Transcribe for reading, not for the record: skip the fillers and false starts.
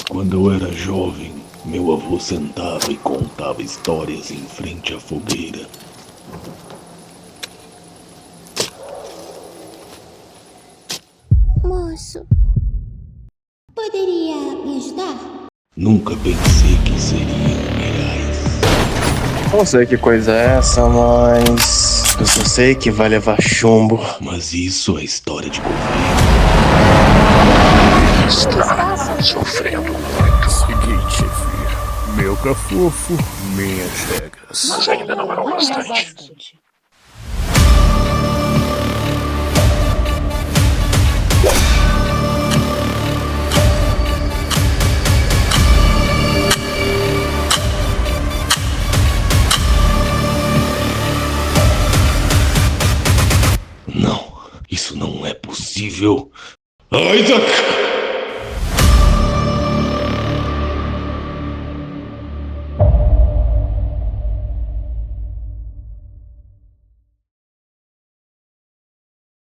Quando eu era jovem, meu avô sentava e contava histórias em frente à fogueira. Moço, poderia me ajudar? Nunca pensei que seriam reais. Não sei que coisa é essa, mas eu só sei que vai levar chumbo. Mas isso é história de governo. Está Sofrendo muito. Seguinte, filho. Meu cafofo, minhas regras. Mas ainda não é o bastante. Não, isso não é possível. Isaac!